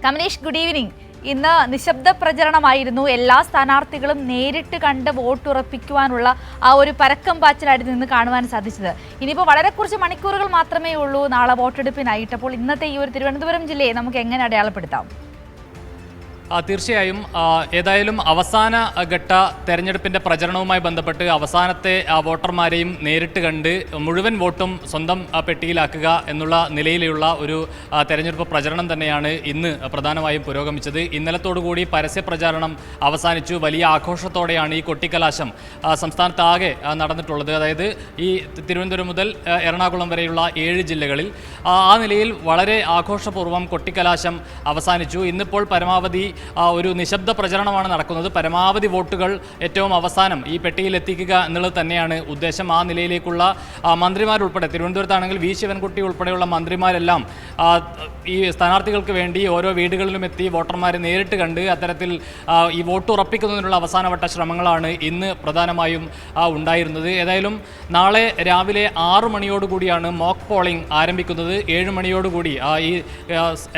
Kamlesh, good evening. ഇന്ന് നിശബ്ദ പ്രചരണമായിരുന്നു. എല്ലാ സ്ഥാനാർത്ഥികളും നേരിട്ട് കണ്ട് വോട്ടുറപ്പിക്കുവാനുള്ള ആ ഒരു പരക്കം പാച്ചിലായിട്ട് നിന്ന് കാണുവാൻ സാധിച്ചത്. ഇനിയിപ്പോൾ വളരെ കുറച്ച് മണിക്കൂറുകൾ മാത്രമേ ഉള്ളൂ നാളെ വോട്ടെടുപ്പിനായിട്ട്. അപ്പോൾ ഇന്നത്തെ ഈ ഒരു തിരുവനന്തപുരം ജില്ലയെ നമുക്ക് എങ്ങനെ അടയാളപ്പെടുത്താം? തീർച്ചയായും ഏതായാലും അവസാന ഘട്ട തെരഞ്ഞെടുപ്പിൻ്റെ പ്രചരണവുമായി ബന്ധപ്പെട്ട് അവസാനത്തെ വോട്ടർമാരെയും നേരിട്ട് കണ്ട് മുഴുവൻ വോട്ടും സ്വന്തം പെട്ടിയിലാക്കുക എന്നുള്ള നിലയിലുള്ള ഒരു തെരഞ്ഞെടുപ്പ് പ്രചരണം തന്നെയാണ് ഇന്ന് പ്രധാനമായും പുരോഗമിച്ചത്. ഇന്നലത്തോടുകൂടി പരസ്യ പ്രചാരണം അവസാനിച്ചു. വലിയ ആഘോഷത്തോടെയാണ് ഈ കൊട്ടിക്കലാശം സംസ്ഥാനത്താകെ നടന്നിട്ടുള്ളത്. അതായത് ഈ തിരുവനന്തപുരം മുതൽ എറണാകുളം വരെയുള്ള 7 ജില്ലകളിൽ ആ നിലയിൽ വളരെ ആഘോഷപൂർവ്വം കൊട്ടിക്കലാശം അവസാനിച്ചു. ഇന്നിപ്പോൾ പരമാവധി ഒരു നിശബ്ദ പ്രചരണമാണ് നടക്കുന്നത്. പരമാവധി വോട്ടുകൾ ഏറ്റവും അവസാനം ഈ പെട്ടിയിൽ എത്തിക്കുക എന്നുള്ളത് തന്നെയാണ് ഉദ്ദേശം. ആ നിലയിലേക്കുള്ള മന്ത്രിമാരുൾപ്പെടെ തിരുവനന്തപുരത്താണെങ്കിൽ വി ശിവൻകുട്ടി ഉൾപ്പെടെയുള്ള മന്ത്രിമാരെല്ലാം ഈ സ്ഥാനാർത്ഥികൾക്ക് വേണ്ടി ഓരോ വീടുകളിലും എത്തി വോട്ടർമാരെ നേരിട്ട് കണ്ട് അത്തരത്തിൽ ഈ വോട്ട് ഉറപ്പിക്കുന്നതിനുള്ള അവസാനവട്ട ശ്രമങ്ങളാണ് ഇന്ന് പ്രധാനമായും ഉണ്ടായിരുന്നത്. ഏതായാലും നാളെ രാവിലെ 6 മണിയോടുകൂടിയാണ് മോക്ക് പോളിംഗ് ആരംഭിക്കുന്നത്. 7 മണിയോടുകൂടി ഈ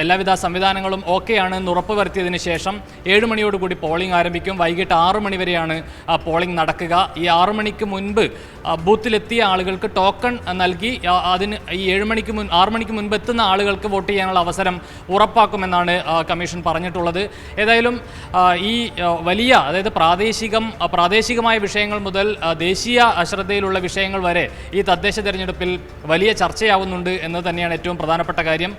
എല്ലാവിധ സംവിധാനങ്ങളും ഓക്കെയാണെന്ന് ഉറപ്പുവരുത്തിയതിന് ശേഷം 7 മണിയോടുകൂടി പോളിംഗ് ആരംഭിക്കും. വൈകിട്ട് 6 മണി വരെയാണ് പോളിംഗ് നടക്കുക. ഈ 6 മണിക്ക് മുൻപ് ബൂത്തിലെത്തിയ ആളുകൾക്ക് ടോക്കൺ നൽകി അതിന് ഈ 6 മണിക്ക് മുൻപ് എത്തുന്ന ആളുകൾക്ക് വോട്ട് ചെയ്യാനുള്ള അവസരം ഉറപ്പാക്കുമെന്നാണ് കമ്മീഷൻ പറഞ്ഞിട്ടുള്ളത്. ഏതായാലും ഈ വലിയ അതായത് പ്രാദേശികമായ വിഷയങ്ങൾ മുതൽ ദേശീയ ശ്രദ്ധയിലുള്ള വിഷയങ്ങൾ വരെ ഈ തദ്ദേശ തെരഞ്ഞെടുപ്പിൽ വലിയ ചർച്ചയാവുന്നുണ്ട് എന്ന് തന്നെയാണ് ഏറ്റവും പ്രധാനപ്പെട്ട കാര്യം.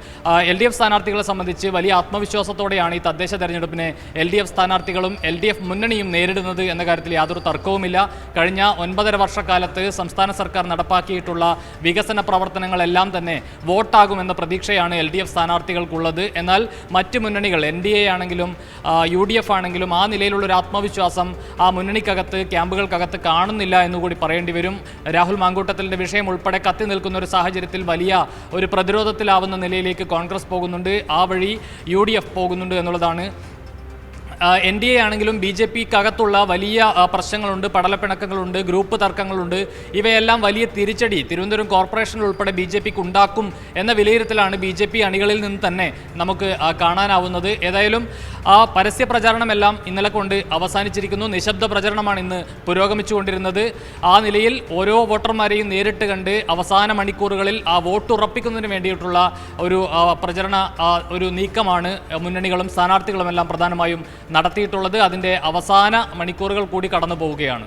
LDF സ്ഥാനാർത്ഥികളെ സംബന്ധിച്ച് വലിയ ആത്മവിശ്വാസത്തോടെയാണ് ഈ തദ്ദേശ തെരഞ്ഞെടുപ്പിനെ LDF സ്ഥാനാർത്ഥികളും LDF മുന്നണിയും നേരിടുന്നത് എന്ന കാര്യത്തിൽ യാതൊരു തർക്കവുമില്ല. കഴിഞ്ഞ 9.5 വർഷക്കാലത്ത് സംസ്ഥാന സർക്കാർ നടപ്പാക്കിയിട്ടുള്ള വികസന പ്രവർത്തനങ്ങളെല്ലാം തന്നെ വോട്ടാകുമെന്ന പ്രതീക്ഷയാണ് LDF സ്ഥാനാർത്ഥികൾക്കുള്ളത്. എന്നാൽ മറ്റ് മുന്നണികൾ NDA ആണെങ്കിലും UDF ആണെങ്കിലും ആ നിലയിലുള്ളൊരു ആത്മവിശ്വാസം ആ മുന്നണിക്കകത്ത് ക്യാമ്പുകൾക്കകത്ത് കാണുന്നില്ല എന്നുകൂടി പറയേണ്ടി വരും. രാഹുൽ മാങ്കൂട്ടത്തിലിൻ്റെ വിഷയം ഉൾപ്പെടെ കത്തി നിൽക്കുന്ന ഒരു സാഹചര്യത്തിൽ വലിയ ഒരു പ്രതിരോധത്തിലാവുന്ന നിലയിലേക്ക് കോൺഗ്രസ് പോകുന്നുണ്ട്. ആ വഴി UDF പോകുന്നുണ്ട് എന്നുള്ളതാണ്. NDA ആണെങ്കിലും BJPക്കകത്തുള്ള വലിയ പ്രശ്നങ്ങളുണ്ട്, പടലപ്പിണക്കങ്ങളുണ്ട്, ഗ്രൂപ്പ് തർക്കങ്ങളുണ്ട്. ഇവയെല്ലാം വലിയ തിരിച്ചടി തിരുവനന്തപുരം കോർപ്പറേഷനിൽ ഉൾപ്പെടെ BJPക്ക് ഉണ്ടാക്കും എന്ന വിലയിരുത്തലാണ് BJP അണികളിൽ നിന്ന് തന്നെ നമുക്ക് കാണാനാവുന്നത്. ഏതായാലും ആ പരസ്യ പ്രചാരണമെല്ലാം ഇന്നലെ കൊണ്ട് അവസാനിച്ചിരിക്കുന്നു. നിശബ്ദ പ്രചരണമാണ് ഇന്ന് പുരോഗമിച്ചുകൊണ്ടിരുന്നത്. ആ നിലയിൽ ഓരോ വോട്ടർമാരെയും നേരിട്ട് കണ്ട് അവസാന മണിക്കൂറുകളിൽ ആ വോട്ട് ഉറപ്പിക്കുന്നതിന് വേണ്ടിയിട്ടുള്ള ഒരു നീക്കമാണ് മുന്നണികളും സ്ഥാനാർത്ഥികളുമെല്ലാം പ്രധാനമായും നടത്തിയിട്ടുള്ളത്. അതിൻ്റെ അവസാന മണിക്കൂറുകൾ കൂടി കടന്നു പോവുകയാണ്.